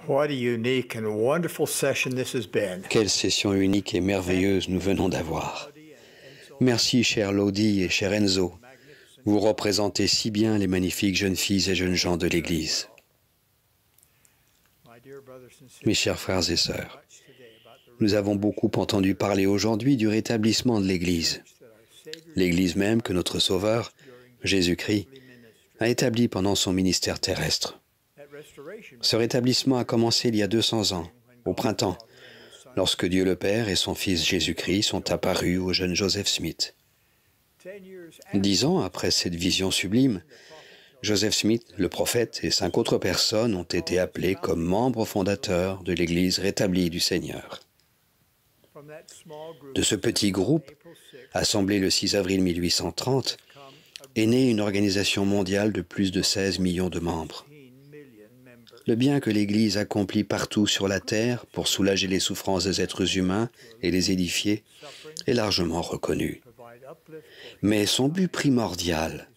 What a unique and wonderful session this has been. Quelle session unique et merveilleuse nous venons d'avoir. Merci, chère Lodi et cher Enzo. Vous représentez si bien les magnifiques jeunes filles et jeunes gens de l'Église. Mes chers frères et sœurs, nous avons beaucoup entendu parler aujourd'hui du rétablissement de l'Église. L'Église même que notre Sauveur, Jésus-Christ, a établie pendant son ministère terrestre. Ce rétablissement a commencé il y a 200 ans, au printemps, lorsque Dieu le Père et son Fils Jésus-Christ sont apparus au jeune Joseph Smith. 10 ans après cette vision sublime, Joseph Smith, le prophète, et 5 autres personnes ont été appelés comme membres fondateurs de l'Église rétablie du Seigneur. De ce petit groupe, assemblé le 6 avril 1830, est née une organisation mondiale de plus de 16 millions de membres. Le bien que l'Église accomplit partout sur la terre pour soulager les souffrances des êtres humains et les édifier est largement reconnu. Mais son but primordial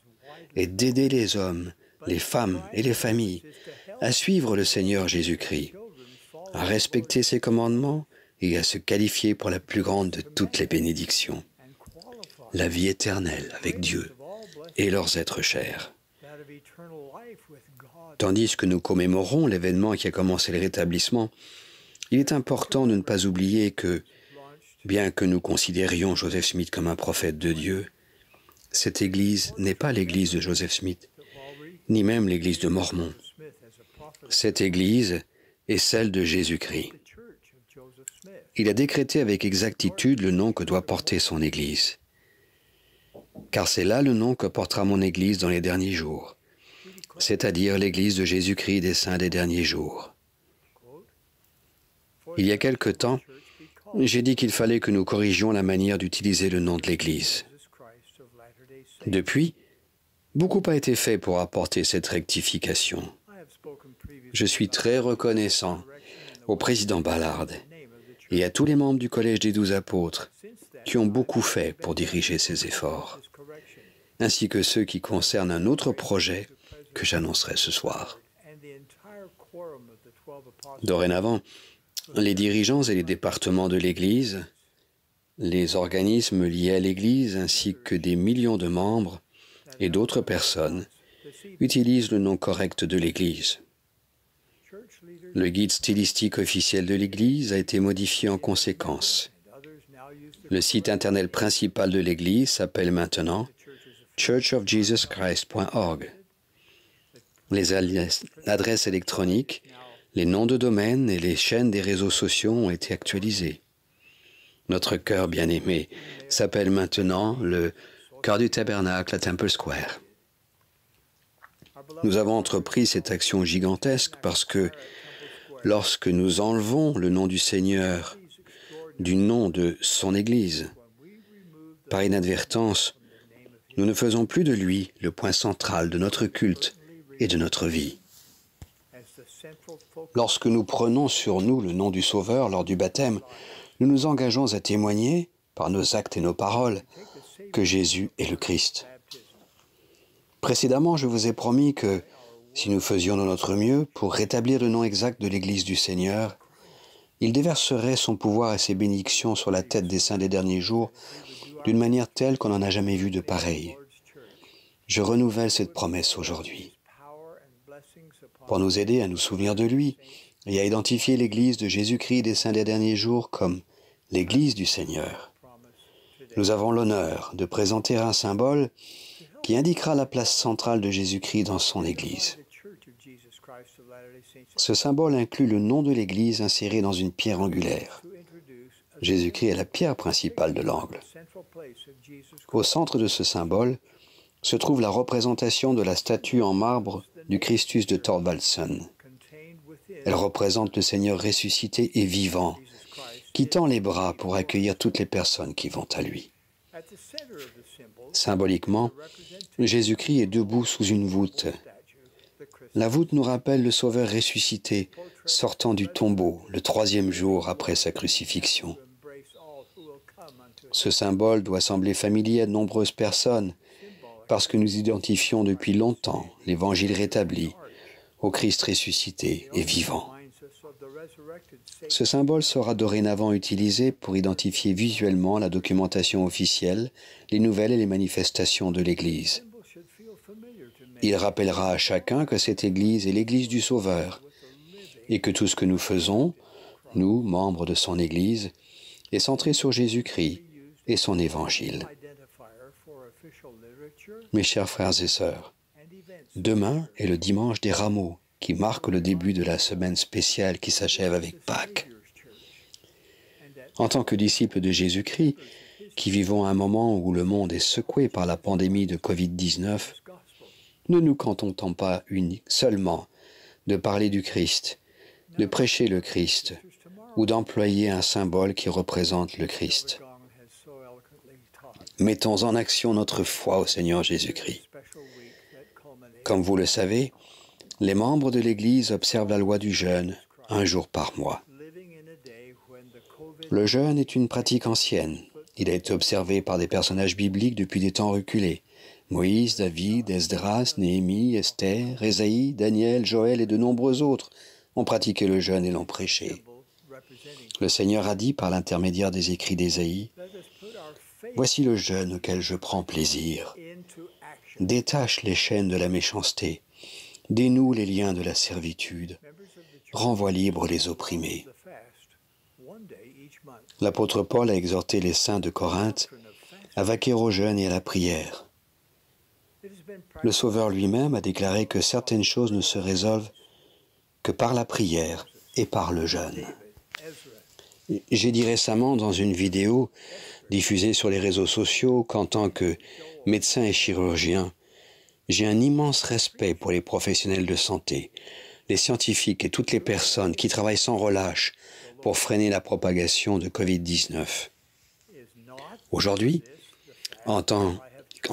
est d'aider les hommes, les femmes et les familles à suivre le Seigneur Jésus-Christ, à respecter ses commandements et à se qualifier pour la plus grande de toutes les bénédictions, la vie éternelle avec Dieu et leurs êtres chers. Tandis que nous commémorons l'événement qui a commencé le rétablissement, il est important de ne pas oublier que, bien que nous considérions Joseph Smith comme un prophète de Dieu, cette Église n'est pas l'Église de Joseph Smith, ni même l'Église de Mormon. Cette Église est celle de Jésus-Christ. Il a décrété avec exactitude le nom que doit porter son Église. Car c'est là le nom que portera mon Église dans les derniers jours, c'est-à-dire l'Église de Jésus-Christ des saints des derniers jours. Il y a quelque temps, j'ai dit qu'il fallait que nous corrigions la manière d'utiliser le nom de l'Église. Depuis, beaucoup a été fait pour apporter cette rectification. Je suis très reconnaissant au président Ballard et à tous les membres du Collège des 12 apôtres qui ont beaucoup fait pour diriger ces efforts, ainsi que ceux qui concernent un autre projet que j'annoncerai ce soir. Dorénavant, les dirigeants et les départements de l'Église, les organismes liés à l'Église ainsi que des millions de membres et d'autres personnes utilisent le nom correct de l'Église. Le guide stylistique officiel de l'Église a été modifié en conséquence. Le site internet principal de l'Église s'appelle maintenant churchofjesuschrist.org. Les adresses électroniques, les noms de domaine et les chaînes des réseaux sociaux ont été actualisés. Notre cœur bien-aimé s'appelle maintenant le Cœur du Tabernacle à Temple Square. Nous avons entrepris cette action gigantesque parce que lorsque nous enlevons le nom du Seigneur du nom de son Église, par inadvertance, nous ne faisons plus de lui le point central de notre culte et de notre vie. Lorsque nous prenons sur nous le nom du Sauveur lors du baptême, nous nous engageons à témoigner, par nos actes et nos paroles, que Jésus est le Christ. Précédemment, je vous ai promis que, si nous faisions de notre mieux pour rétablir le nom exact de l'Église du Seigneur, il déverserait son pouvoir et ses bénédictions sur la tête des saints des derniers jours d'une manière telle qu'on n'en a jamais vu de pareille. Je renouvelle cette promesse aujourd'hui. Pour nous aider à nous souvenir de lui et à identifier l'Église de Jésus-Christ des saints des derniers jours comme l'Église du Seigneur, nous avons l'honneur de présenter un symbole qui indiquera la place centrale de Jésus-Christ dans son Église. Ce symbole inclut le nom de l'Église inséré dans une pierre angulaire. Jésus-Christ est la pierre principale de l'angle. Au centre de ce symbole se trouve la représentation de la statue en marbre du Christus de Thorvaldsen. Elle représente le Seigneur ressuscité et vivant, qui tend les bras pour accueillir toutes les personnes qui vont à lui. Symboliquement, Jésus-Christ est debout sous une voûte. La voûte nous rappelle le Sauveur ressuscité, sortant du tombeau le 3e jour après sa crucifixion. Ce symbole doit sembler familier à de nombreuses personnes, parce que nous identifions depuis longtemps l'Évangile rétabli au Christ ressuscité et vivant. Ce symbole sera dorénavant utilisé pour identifier visuellement la documentation officielle, les nouvelles et les manifestations de l'Église. Il rappellera à chacun que cette Église est l'Église du Sauveur et que tout ce que nous faisons, nous, membres de son Église, est centré sur Jésus-Christ et son Évangile. Mes chers frères et sœurs, demain est le dimanche des Rameaux, qui marque le début de la semaine spéciale qui s'achève avec Pâques. En tant que disciples de Jésus-Christ, qui vivons un moment où le monde est secoué par la pandémie de Covid-19, ne nous contentons pas seulement de parler du Christ, de prêcher le Christ ou d'employer un symbole qui représente le Christ. Mettons en action notre foi au Seigneur Jésus-Christ. Comme vous le savez, les membres de l'Église observent la loi du jeûne un jour par mois. Le jeûne est une pratique ancienne. Il a été observé par des personnages bibliques depuis des temps reculés. Moïse, David, Esdras, Néhémie, Esther, Ésaïe, Daniel, Joël et de nombreux autres ont pratiqué le jeûne et l'ont prêché. Le Seigneur a dit par l'intermédiaire des écrits d'Ésaïe, « Voici le jeûne auquel je prends plaisir. Détache les chaînes de la méchanceté, dénoue les liens de la servitude, renvoie libres les opprimés. » L'apôtre Paul a exhorté les saints de Corinthe à vaquer au jeûne et à la prière. Le Sauveur lui-même a déclaré que certaines choses ne se résolvent que par la prière et par le jeûne. J'ai dit récemment dans une vidéo diffusée sur les réseaux sociaux qu'en tant que médecin et chirurgien, j'ai un immense respect pour les professionnels de santé, les scientifiques et toutes les personnes qui travaillent sans relâche pour freiner la propagation de Covid-19. Aujourd'hui, en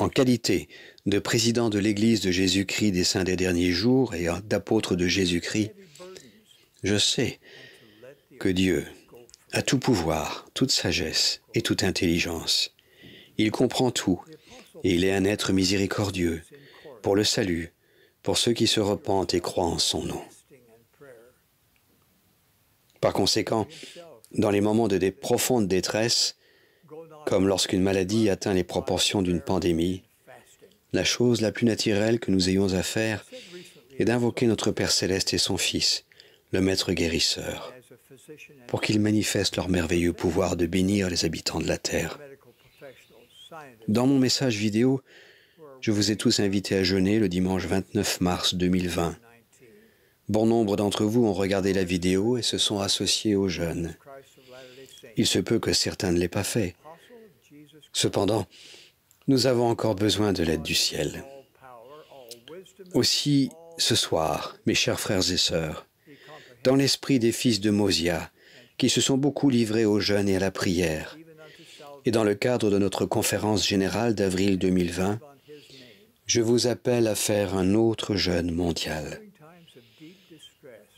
qualité de président de l'Église de Jésus-Christ des Saints des Derniers Jours et d'apôtre de Jésus-Christ, je sais que Dieu a tout pouvoir, toute sagesse et toute intelligence. Il comprend tout et il est un être miséricordieux pour le salut, pour ceux qui se repentent et croient en son nom. Par conséquent, dans les moments de profonde détresse, comme lorsqu'une maladie atteint les proportions d'une pandémie, la chose la plus naturelle que nous ayons à faire est d'invoquer notre Père Céleste et son Fils, le Maître guérisseur, pour qu'ils manifestent leur merveilleux pouvoir de bénir les habitants de la terre. Dans mon message vidéo, je vous ai tous invités à jeûner le dimanche 29 mars 2020. Bon nombre d'entre vous ont regardé la vidéo et se sont associés au jeûne. Il se peut que certains ne l'aient pas fait. Cependant, nous avons encore besoin de l'aide du ciel. Aussi, ce soir, mes chers frères et sœurs, dans l'esprit des fils de Mosia, qui se sont beaucoup livrés au jeûne et à la prière, et dans le cadre de notre conférence générale d'avril 2020, je vous appelle à faire un autre jeûne mondial.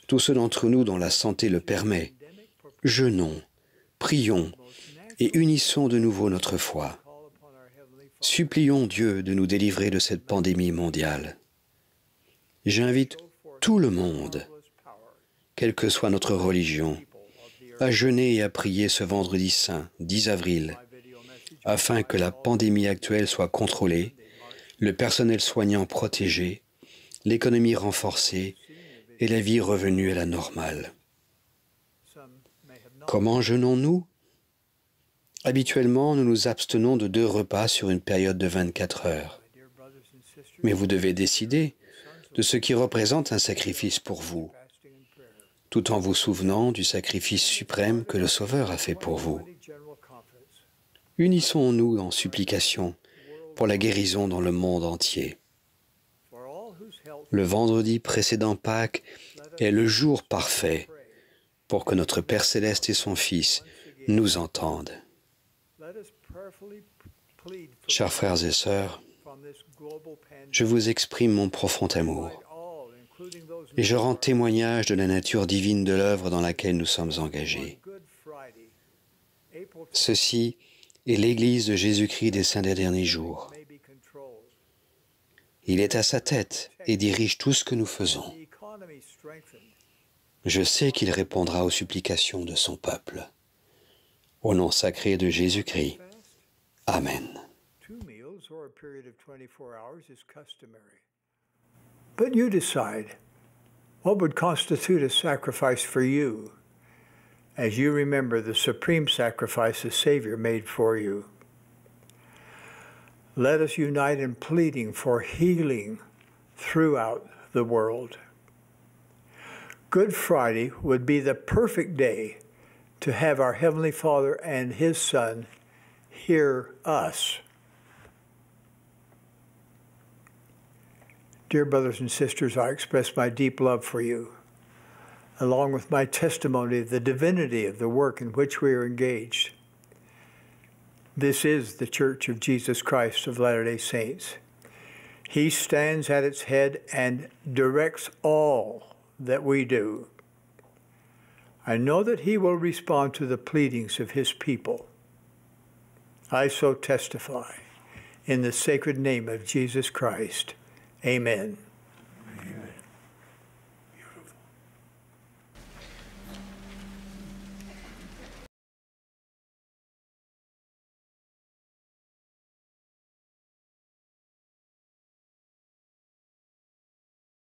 Tous ceux d'entre nous dont la santé le permet, jeûnons, prions et unissons de nouveau notre foi. Supplions Dieu de nous délivrer de cette pandémie mondiale. J'invite tout le monde, quelle que soit notre religion, à jeûner et à prier ce vendredi saint, 10 avril, afin que la pandémie actuelle soit contrôlée, le personnel soignant protégé, l'économie renforcée et la vie revenue à la normale. Comment jeûnons-nous? Habituellement, nous nous abstenons de 2 repas sur une période de 24 heures. Mais vous devez décider de ce qui représente un sacrifice pour vous, tout en vous souvenant du sacrifice suprême que le Sauveur a fait pour vous. Unissons-nous en supplication pour la guérison dans le monde entier. Le vendredi précédent Pâques est le jour parfait pour que notre Père Céleste et son Fils nous entendent. Chers frères et sœurs, je vous exprime mon profond amour et je rends témoignage de la nature divine de l'œuvre dans laquelle nous sommes engagés. Ceci est l'Église de Jésus-Christ des Saints des Derniers Jours. Il est à sa tête et dirige tout ce que nous faisons. Je sais qu'il répondra aux supplications de son peuple. Au nom sacré de Jésus-Christ. Amen. 2 meals or a period of 24 hours is customary. But you decide what would constitute a sacrifice for you as you remember the supreme sacrifice the Savior made for you. Let us unite in pleading for healing throughout the world. Good Friday would be the perfect day to have our Heavenly Father and His Son hear us. Dear brothers and sisters, I express my deep love for you, along with my testimony of the divinity of the work in which we are engaged. This is the Church of Jesus Christ of Latter-day Saints. He stands at its head and directs all that we do. I know that He will respond to the pleadings of His people. I so testify in the sacred name of Jesus Christ. Amen.